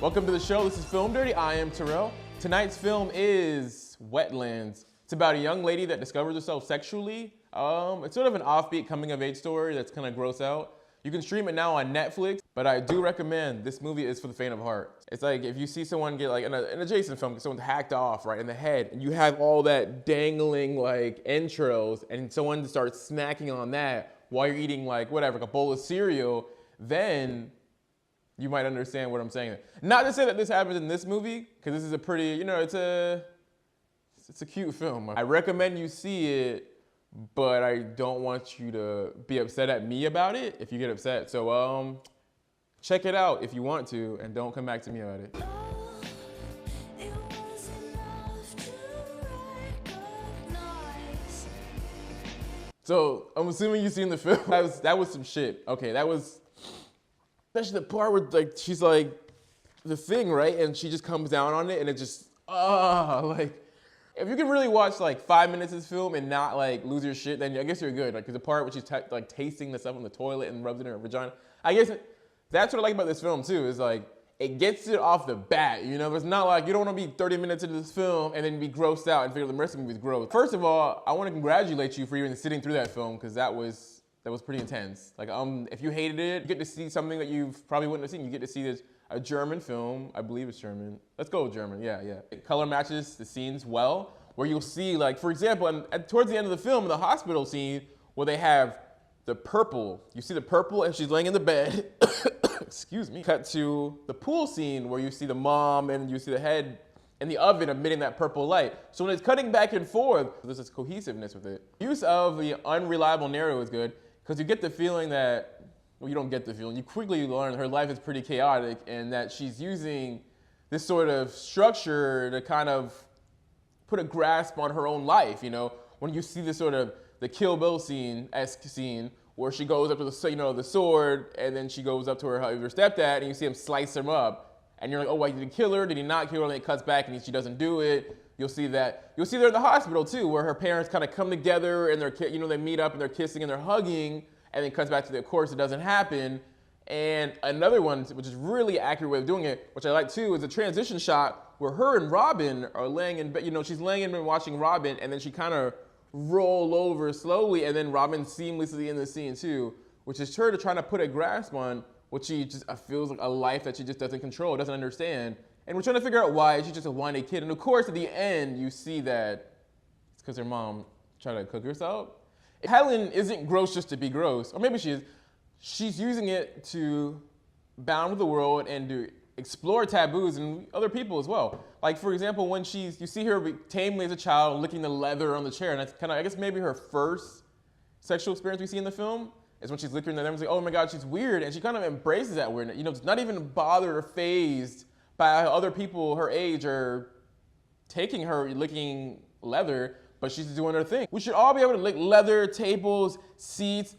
Welcome to the show. This is Film Dirty. I am Terrell. Tonight's film is Wetlands. It's about a young lady that discovers herself sexually. It's sort of an offbeat coming-of-age story that's kind of gross out. You can stream it now on Netflix, but I do recommend this movie is for the faint of heart. It's like if you see someone get like in a Jason film, someone's hacked off right in the head, and you have all that dangling like entrails, and someone starts snacking on that while you're eating like whatever, like a bowl of cereal, then you might understand what I'm saying. Not to say that this happens in this movie, because this is a pretty, it's a cute film. I recommend you see it, but I don't want you to be upset at me about it if you get upset. So check it out if you want to, and don't come back to me about it. So I'm assuming you've seen the film. That was some shit. Okay, that was, especially the part where like she's like the thing, right? And she just comes down on it, and it just like. If you can really watch like 5 minutes of this film and not like lose your shit, then I guess you're good. Like, cause the part where she's like tasting the stuff on the toilet and rubs it in her vagina. I guess that's what I like about this film too, is like, it gets it off the bat, It's not like, you don't wanna be 30 minutes into this film and then be grossed out and figure the rest of the movie is gross. First of all, I wanna congratulate you for even sitting through that film, cause that was pretty intense. Like, if you hated it, you get to see something that you probably wouldn't have seen. You get to see this, a German film, I believe it's German. Let's go with German, yeah. It color matches the scenes well, where you'll see, like, for example, towards the end of the film, in the hospital scene, where they have the purple. You see the purple, and she's laying in the bed. Excuse me. Cut to the pool scene, where you see the mom, and you see the head in the oven emitting that purple light. So when it's cutting back and forth, there's this cohesiveness with it. Use of the unreliable narrative is good, because you get the feeling that, well, you don't get the feeling. You quickly learn her life is pretty chaotic, and that she's using this sort of structure to kind of put a grasp on her own life, When you see this sort of the Kill Bill scene-esque scene, where she goes up to the sword, and then she goes up to her stepdad, and you see him slice him up, and you're like, oh, wait, did he kill her? Did he not kill her? And then it cuts back, and she doesn't do it. You'll see that. You'll see there in the hospital too, where her parents kind of come together, and they meet up, and they're kissing, and they're hugging. And then cuts back to of course, it doesn't happen. And another one, which is really accurate way of doing it, which I like too, is a transition shot where her and Robin are laying in bed. She's laying in bed watching Robin, and then she kind of roll over slowly, and then Robin seamlessly in the scene too, which is her trying to put a grasp on what she just feels like a life that she just doesn't control, doesn't understand. And we're trying to figure out why she's just a whiny kid. And of course, at the end, you see that it's because her mom tried to cook herself. Helen isn't gross just to be gross, or maybe she is. She's using it to bound with the world and to explore taboos and other people as well. Like, for example, when you see her tamely as a child licking the leather on the chair, and that's kind of, I guess, maybe her first sexual experience we see in the film is when she's licking the leather and like, oh my God, she's weird, and she kind of embraces that weirdness. Not even bothered or fazed by how other people her age are taking her licking leather, but she's doing her thing. We should all be able to lick leather, tables, seats,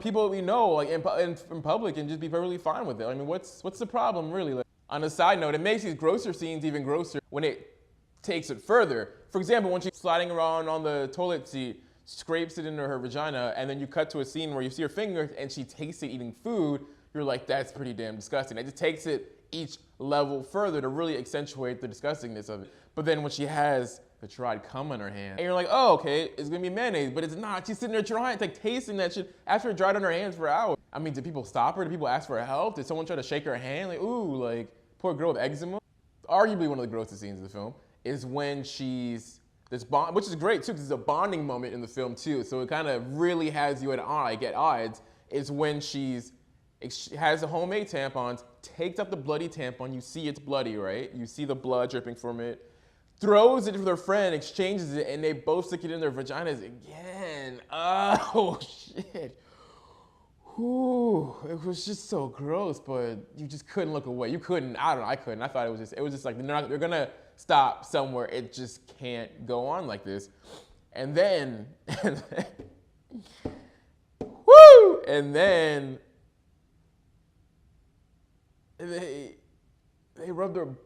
people we know like in public, and just be perfectly fine with it. I mean, what's the problem really? Like, on a side note, it makes these grosser scenes even grosser when it takes it further. For example, when she's sliding around on the toilet seat, scrapes it into her vagina, and then you cut to a scene where you see her fingers and she tastes it eating food, you're like, that's pretty damn disgusting. It just takes it each level further to really accentuate the disgustingness of it. But then when she has the dried cum on her hand, and you're like, oh, okay, it's gonna be mayonnaise, but it's not. She's sitting there trying, like tasting that shit after it dried on her hands for hours. I mean, did people stop her? Did people ask for help? Did someone try to shake her hand? Like, ooh, like, poor girl with eczema. Arguably one of the grossest scenes of the film is when she's this bond, which is great too, because it's a bonding moment in the film too. So it kind of really has you at odds, is when she has the homemade tampons, takes up the bloody tampon, you see it's bloody, right? You see the blood dripping from it, throws it to their friend, exchanges it, and they both stick it in their vaginas again. Oh, shit. Whew. It was just so gross, but you just couldn't look away. You couldn't, I couldn't. I thought it was just like, they're gonna stop somewhere. It just can't go on like this. And then woo! And then they rub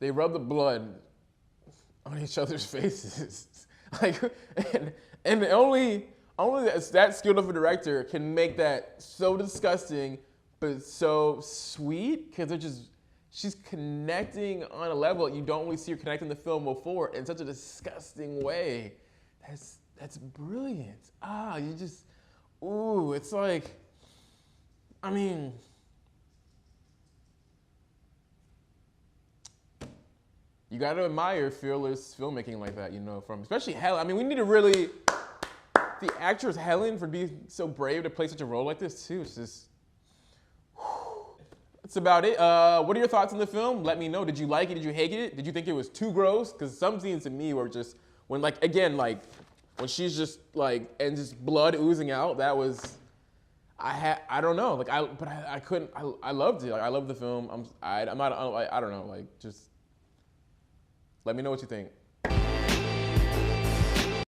they rub the blood on each other's faces. Like, and only only that skilled of a director can make that so disgusting, but so sweet, because she's connecting on a level you don't really see her connecting the film before in such a disgusting way. That's brilliant. It's like, I mean, you gotta admire fearless filmmaking like that, from especially Helen. I mean, we need to really, the actress Helen for being so brave to play such a role like this too. It's just, that's about it. What are your thoughts on the film? Let me know. Did you like it? Did you hate it? Did you think it was too gross? Because some scenes to me were just, when when she's just and just blood oozing out, that was, I don't know. I couldn't, I loved it. I love the film. I'm not, I don't know, just let me know what you think.